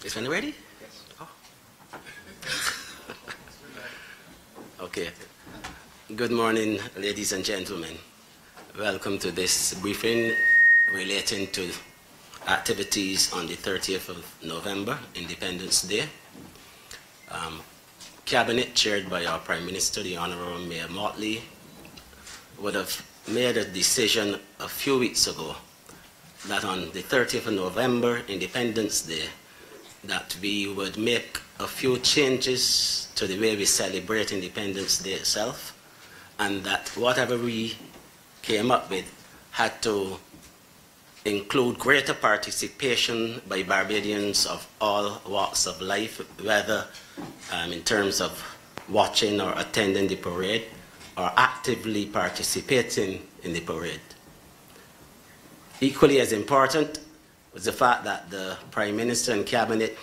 Is one ready? Yes. Oh. Okay. Good morning, ladies and gentlemen. Welcome to this briefing relating to activities on the 30th of November, Independence Day. Cabinet, chaired by our Prime Minister, the Honorable Mayor Motley, would have made a decision a few weeks ago that on the 30th of November, Independence Day, that we would make a few changes to the way we celebrate Independence Day itself, and that whatever we came up with had to include greater participation by Barbadians of all walks of life, whether in terms of watching or attending the parade or actively participating in the parade. Equally as important was the fact that the Prime Minister and Cabinet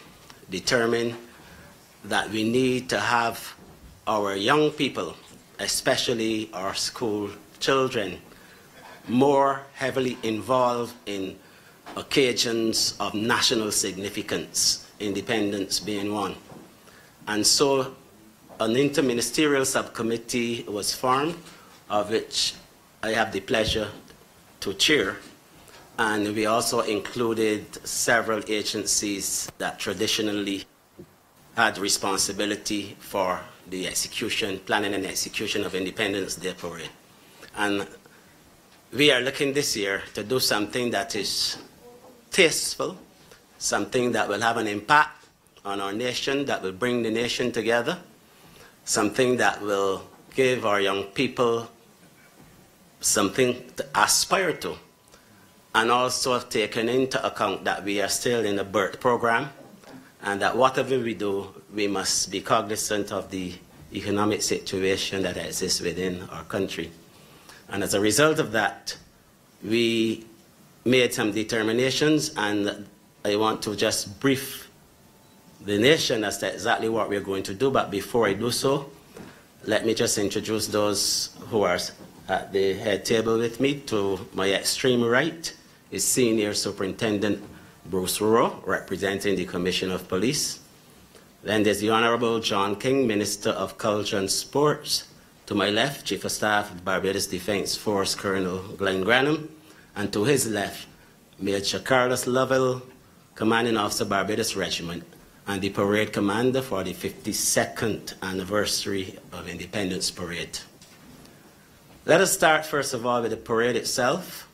determined that we need to have our young people, especially our school children, more heavily involved in occasions of national significance, independence being one. And so an interministerial subcommittee was formed, of which I have the pleasure to chair. And we also included several agencies that traditionally had responsibility for the execution, planning and execution of Independence Day Parade. And we are looking this year to do something that is tasteful, something that will have an impact on our nation, that will bring the nation together, something that will give our young people something to aspire to. And also taken into account that we are still in a birth program, and that whatever we do, we must be cognizant of the economic situation that exists within our country. And as a result of that, we made some determinations, and I want to just brief the nation as to exactly what we're going to do. But before I do so, let me just introduce those who are at the head table with me. To my extreme right is Senior Superintendent Bruce Rowe, representing the Commissioner of Police. Then there's the Honorable John King, Minister of Culture and Sports. To my left, Chief of Staff of Barbados Defense Force, Colonel Glenn Granham. And to his left, Major Carlos Lovell, Commanding Officer, Barbados Regiment, and the Parade Commander for the 52nd anniversary of Independence Parade. Let us start, first of all, with the parade itself.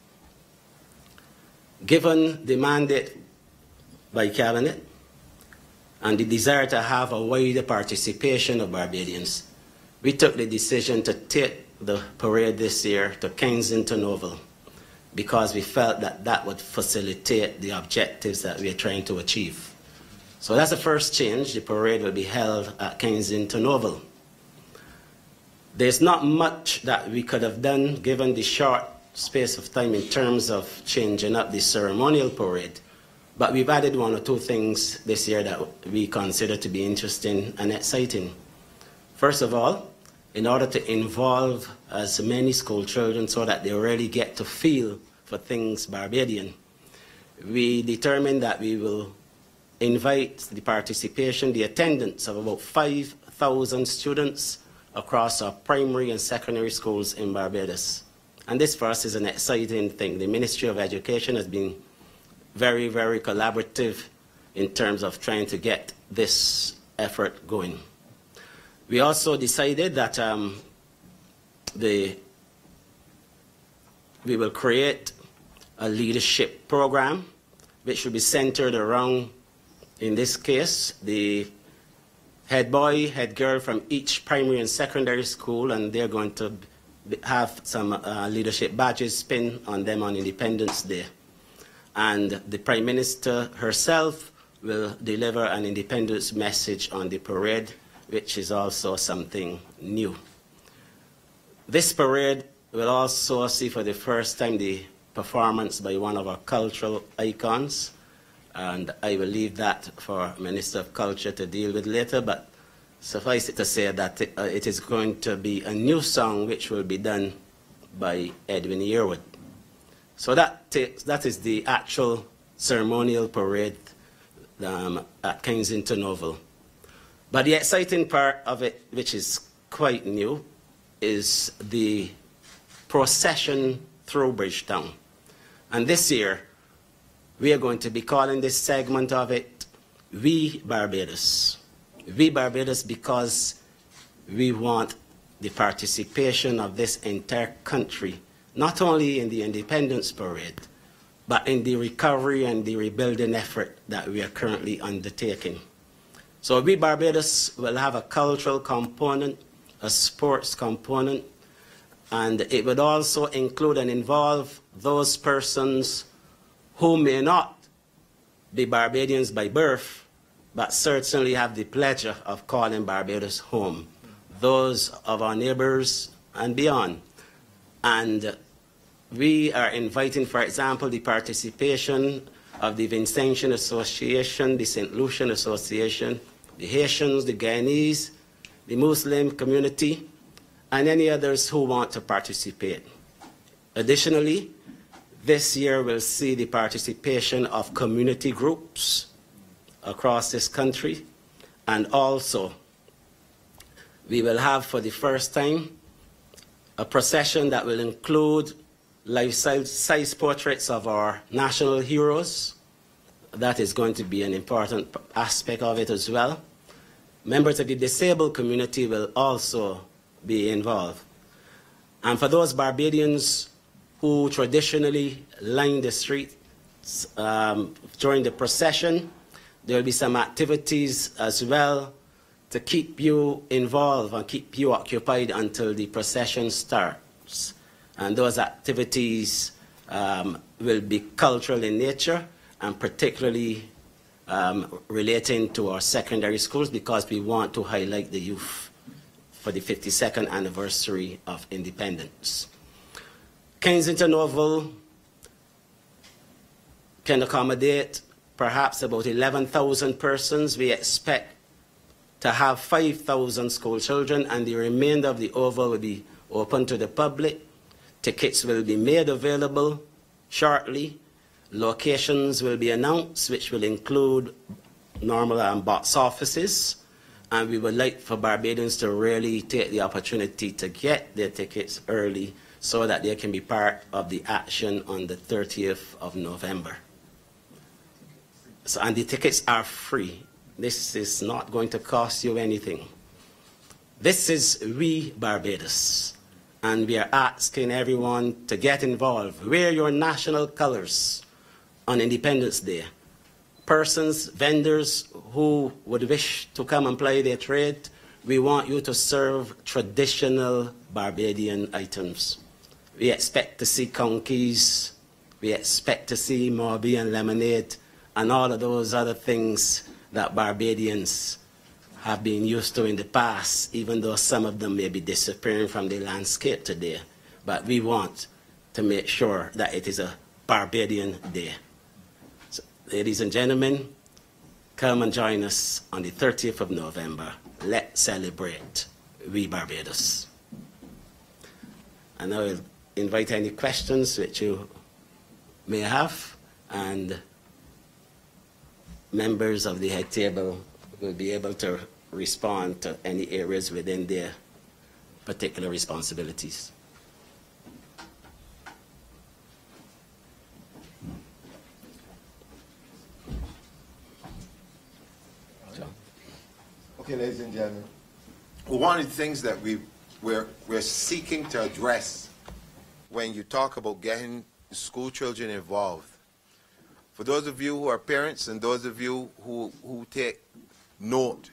Given the mandate by Cabinet and the desire to have a wider participation of Barbadians, we took the decision to take the parade this year to Kensington Oval, because we felt that that would facilitate the objectives that we are trying to achieve. So that's the first change. The parade will be held at Kensington Oval. There's not much that we could have done given the short space of time in terms of changing up the ceremonial parade, but we've added one or two things this year that we consider to be interesting and exciting. First of all, in order to involve as many school children so that they really get to feel for things Barbadian, we determined that we will invite the participation, the attendance of about 5,000 students across our primary and secondary schools in Barbados. And this for us is an exciting thing. The Ministry of Education has been very, very collaborative in terms of trying to get this effort going. We also decided that we will create a leadership program which will be centered around, in this case, the head boy, head girl from each primary and secondary school, and they're going to have some leadership badges pinned on them on Independence Day. And the Prime Minister herself will deliver an independence message on the parade, which is also something new. This parade will also see for the first time the performance by one of our cultural icons, and I will leave that for Minister of Culture to deal with later, but suffice it to say that it is going to be a new song which will be done by Edwin Yearwood. So that is the actual ceremonial parade at Kensington Oval. But the exciting part of it, which is quite new, is the procession through Bridgetown. And this year, we are going to be calling this segment of it, We Barbados. We Barbados because we want the participation of this entire country, not only in the Independence Parade, but in the recovery and the rebuilding effort that we are currently undertaking. So We Barbados will have a cultural component, a sports component, and it would also include and involve those persons who may not be Barbadians by birth, but certainly have the pleasure of calling Barbados home, those of our neighbors and beyond. And we are inviting, for example, the participation of the Vincentian Association, the St. Lucian Association, the Haitians, the Guyanese, the Muslim community, and any others who want to participate. Additionally, this year will see the participation of community groups across this country, and also we will have for the first time a procession that will include life-size portraits of our national heroes. That is going to be an important aspect of it as well. Members of the disabled community will also be involved. And for those Barbadians who traditionally line the streets during the procession, there will be some activities as well to keep you involved and keep you occupied until the procession starts. And those activities will be cultural in nature and particularly relating to our secondary schools, because we want to highlight the youth for the 52nd anniversary of independence. Kensington Oval can accommodate perhaps about 11,000 persons. We expect to have 5,000 school children, and the remainder of the Oval will be open to the public. Tickets will be made available shortly. Locations will be announced, which will include normal box offices. And we would like for Barbadians to really take the opportunity to get their tickets early so that they can be part of the action on the 30th of November. So, and the tickets are free. This is not going to cost you anything. This is We Barbados. And we are asking everyone to get involved. Wear your national colors on Independence Day. Persons, vendors who would wish to come and play their trade, we want you to serve traditional Barbadian items. We expect to see conkeys, we expect to see morbi and lemonade, and all of those other things that Barbadians have been used to in the past, even though some of them may be disappearing from the landscape today. But we want to make sure that it is a Barbadian day. So, ladies and gentlemen, come and join us on the 30th of November. Let's celebrate We Barbados. And I will invite any questions which you may have, and members of the head table will be able to respond to any areas within their particular responsibilities. Okay, ladies and gentlemen, one of the things that we're seeking to address when you talk about getting school children involved, for those of you who are parents and those of you who take note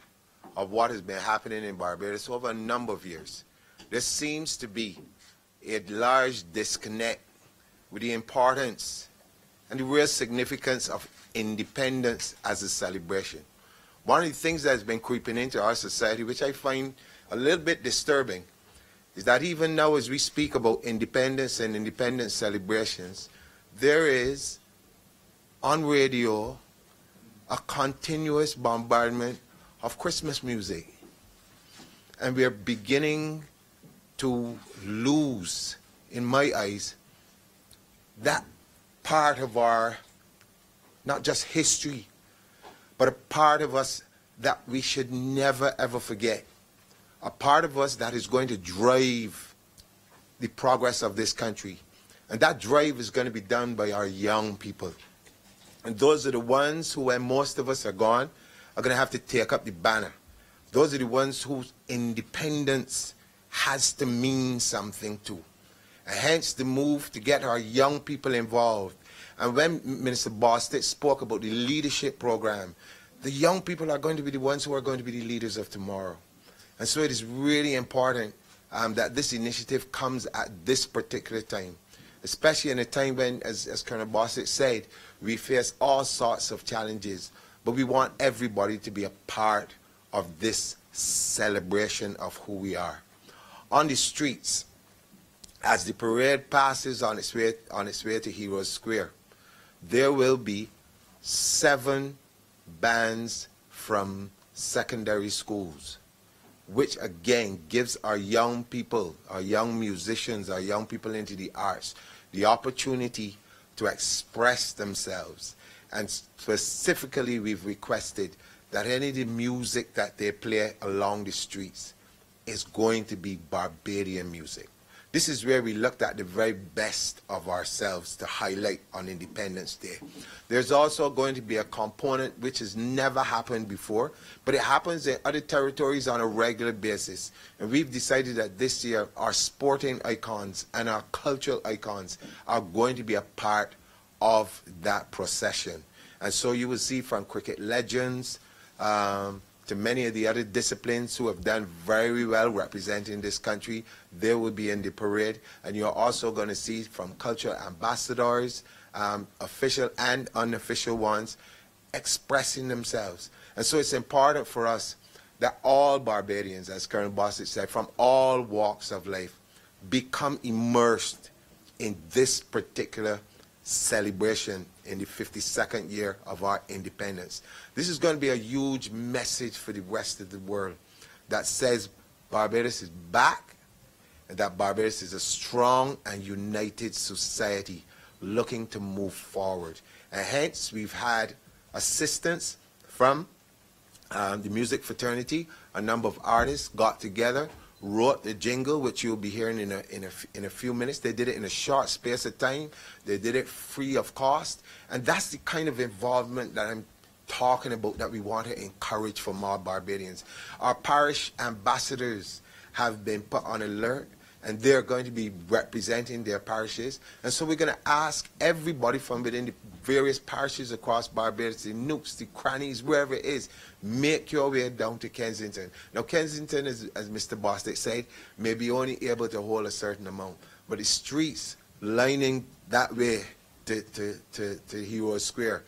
of what has been happening in Barbados over a number of years, there seems to be a large disconnect with the importance and the real significance of independence as a celebration. One of the things that's been creeping into our society, which I find a little bit disturbing, is that even now as we speak about independence and independence celebrations, there is on radio a continuous bombardment of Christmas music. And we are beginning to lose, in my eyes, that part of our, not just history, but a part of us that we should never ever forget. A part of us that is going to drive the progress of this country. And that drive is going to be done by our young people. And those are the ones who, when most of us are gone, are going to have to take up the banner. Those are the ones whose independence has to mean something too. And hence the move to get our young people involved. And when Minister Bostic spoke about the leadership program, the young people are going to be the ones who are going to be the leaders of tomorrow. And so it is really important that this initiative comes at this particular time, especially in a time when, as Colonel Bostic said, we face all sorts of challenges, but we want everybody to be a part of this celebration of who we are. On the streets, as the parade passes on its way to Heroes Square, there will be 7 bands from secondary schools, which again gives our young people, our young musicians, our young people into the arts, the opportunity to express themselves. And specifically, we've requested that any of the music that they play along the streets is going to be Barbadian music. This is where we looked at the very best of ourselves to highlight on Independence Day. There's also going to be a component which has never happened before, but it happens in other territories on a regular basis. And we've decided that this year our sporting icons and our cultural icons are going to be a part of that procession. And so you will see from cricket legends to many of the other disciplines who have done very well representing this country, they will be in the parade. And you're also going to see from cultural ambassadors, official and unofficial ones, expressing themselves. And so it's important for us that all Barbadians, as Colonel Bostic said, from all walks of life, become immersed in this particular celebration in the 52nd year of our independence. This is going to be a huge message for the rest of the world that says Barbados is back and that Barbados is a strong and united society looking to move forward. And hence we've had assistance from the music fraternity. A number of artists got together, wrote the jingle, which you'll be hearing in a few minutes. They did it in a short space of time. They did it free of cost. And that's the kind of involvement that I'm talking about that we want to encourage from all Barbadians. Our parish ambassadors have been put on alert, and they're going to be representing their parishes. And so we're going to ask everybody from within the various parishes across Barbados, the nooks, the crannies, wherever it is, make your way down to Kensington. Now, Kensington, as Mr. Bostic said, may be only able to hold a certain amount, but the streets lining that way to Heroes Square,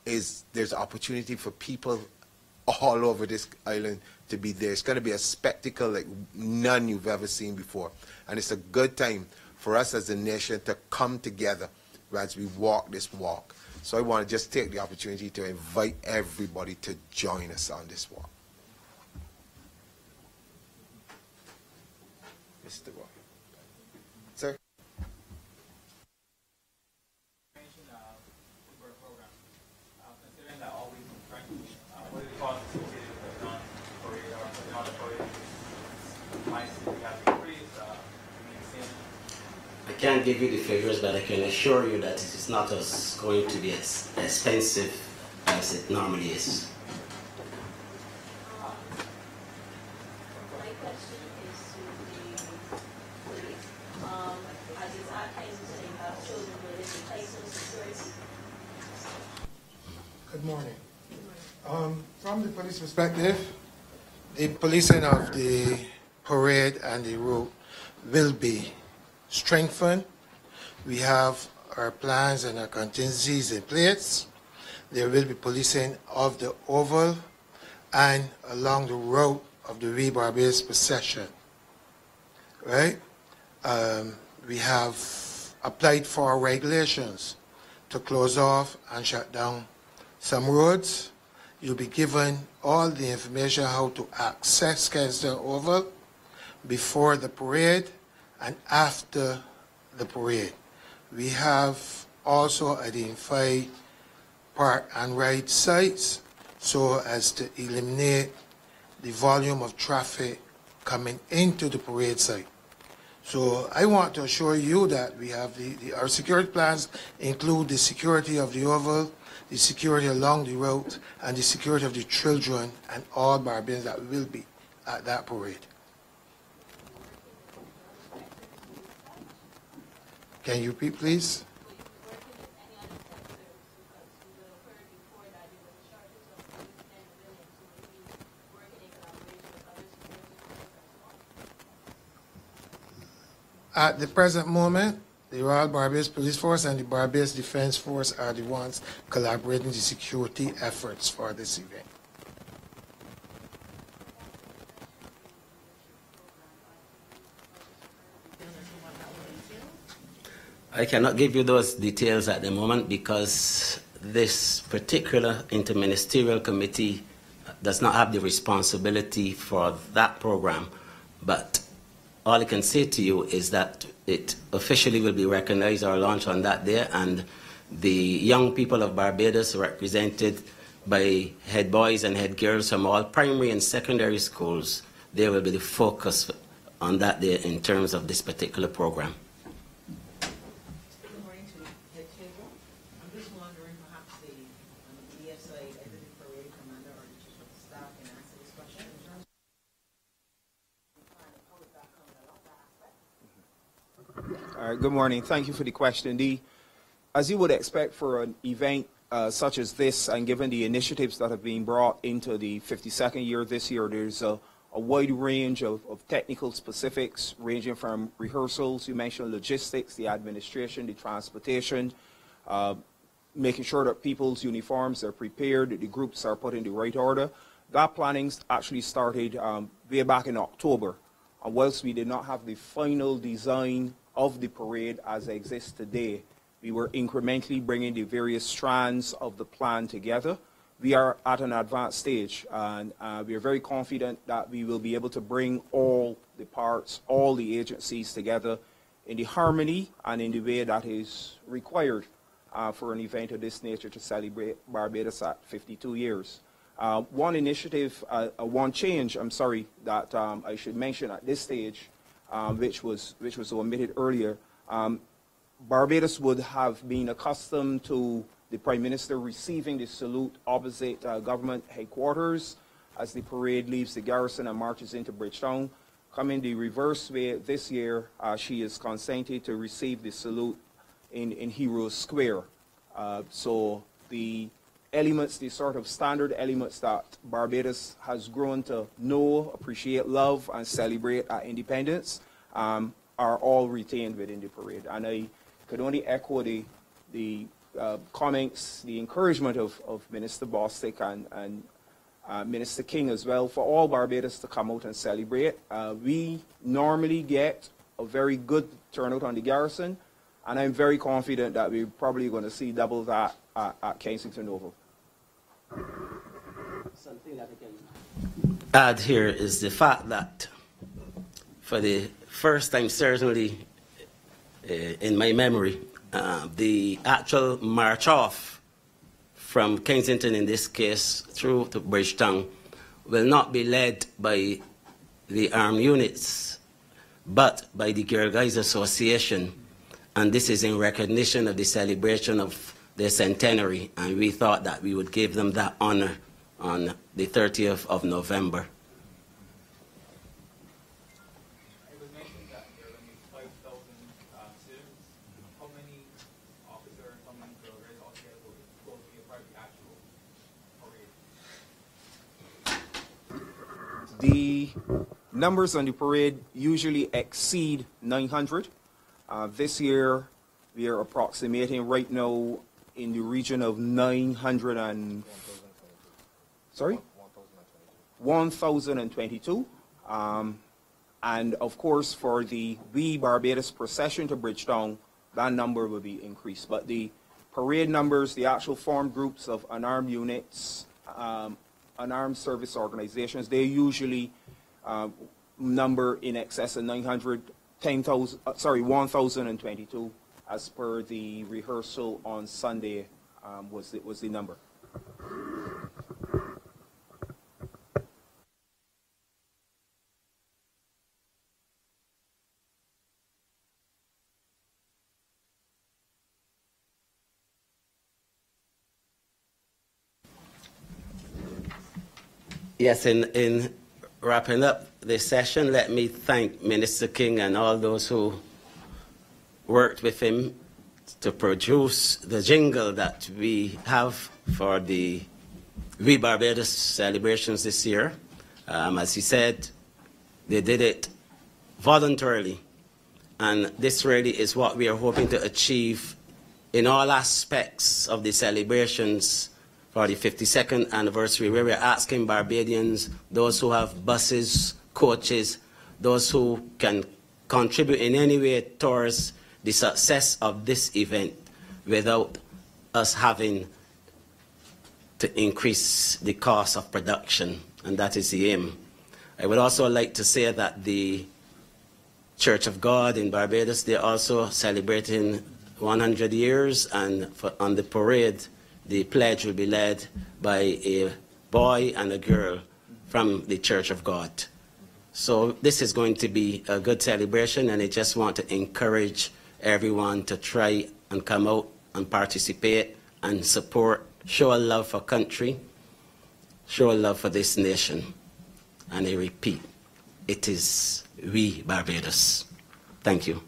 there's opportunity for people all over this island to be there. It's going to be a spectacle like none you've ever seen before. And it's a good time for us as a nation to come together as we walk this walk. So I want to just take the opportunity to invite everybody to join us on this walk. Mr. Walker. Sir? I can't give you the figures, but I can assure you that it is not going to be as expensive as it normally is. My question is to the police. As is our case, they have chosen where they place some security. Good morning. From the police perspective, the policing of the parade and the route will be strengthened. We have our plans and our contingencies in place. There will be policing of the oval and along the route of the Wee Barbados procession. Right? We have applied for regulations to close off and shut down some roads. You'll be given all the information how to access Kensington Oval before the parade and after the parade. We have also identified park and ride sites so as to eliminate the volume of traffic coming into the parade site. So I want to assure you that we have our security plans include the security of the oval, the security along the route, and the security of the children and all Barbadians that will be at that parade. Can you repeat, please? At the present moment, the Royal Barbados Police Force and the Barbados Defense Force are the ones collaborating the security efforts for this event. I cannot give you those details at the moment because this particular interministerial committee does not have the responsibility for that program. But all I can say to you is that it officially will be recognized or launched on that day, and the young people of Barbados, represented by head boys and head girls from all primary and secondary schools, they will be the focus on that day in terms of this particular program. Good morning to head table. I'm just wondering, perhaps the ESA Executive Parade Commander or the Chief of Staff can answer this question in terms of All right, good morning. Thank you for the question. As you would expect for an event such as this, and given the initiatives that have been brought into the 52nd year this year, there's a wide range of technical specifics, ranging from rehearsals, you mentioned logistics, the administration, the transportation, making sure that people's uniforms are prepared, that the groups are put in the right order. That planning actually started way back in October. And whilst we did not have the final design of the parade as it exists today, we were incrementally bringing the various strands of the plan together. We are at an advanced stage, and we are very confident that we will be able to bring all the parts, all the agencies together in the harmony and in the way that is required for an event of this nature to celebrate Barbados at 52 years. One initiative, one change, that I should mention at this stage, which was omitted earlier. Barbados would have been accustomed to the Prime Minister receiving the salute opposite government headquarters as the parade leaves the garrison and marches into Bridgetown. Coming the reverse way this year, she is consented to receive the salute in Heroes Square. So the elements, the sort of standard elements that Barbados has grown to know, appreciate, love, and celebrate at independence are all retained within the parade. And I could only echo the comments, the encouragement of Minister Bostic and Minister King as well, for all Barbados to come out and celebrate. We normally get a very good turnout on the garrison, and I'm very confident that we're probably going to see double that at Kensington Oval. Something that I can add here is the fact that for the first time, certainly in my memory, the actual march off from Kensington, in this case, through to Bridgetown, will not be led by the armed units, but by the Girl Guides Association. And this is in recognition of the celebration of their centenary, and we thought that we would give them that honor on the 30th of November. It was mentioned that there are only 5,000 students. How many officers, how many Girl Guides altogether will be a part of the actual parade? The numbers on the parade usually exceed 900. This year, we are approximating right now in the region of 900 and... Sorry? 1,022. And of course, for the We Barbados procession to Bridgetown, that number will be increased. But the parade numbers, the actual formed groups of unarmed units, unarmed service organizations, they usually number in excess of 900, 1,022, as per the rehearsal on Sunday was the number. Yes, in wrapping up this session, let me thank Minister King and all those who worked with him to produce the jingle that we have for the We Barbados celebrations this year. As he said, they did it voluntarily, and this really is what we are hoping to achieve in all aspects of the celebrations for the 52nd anniversary, where we're asking Barbadians, those who have buses, coaches, those who can contribute in any way towards the success of this event without us having to increase the cost of production, and that is the aim. I would also like to say that the Church of God in Barbados, they're also celebrating 100 years, and on the parade, the pledge will be led by a boy and a girl from the Church of God. So this is going to be a good celebration, and I just want to encourage everyone to try and come out and participate and support, show a love for country, show a love for this nation. And I repeat, it is We Barbados. Thank you.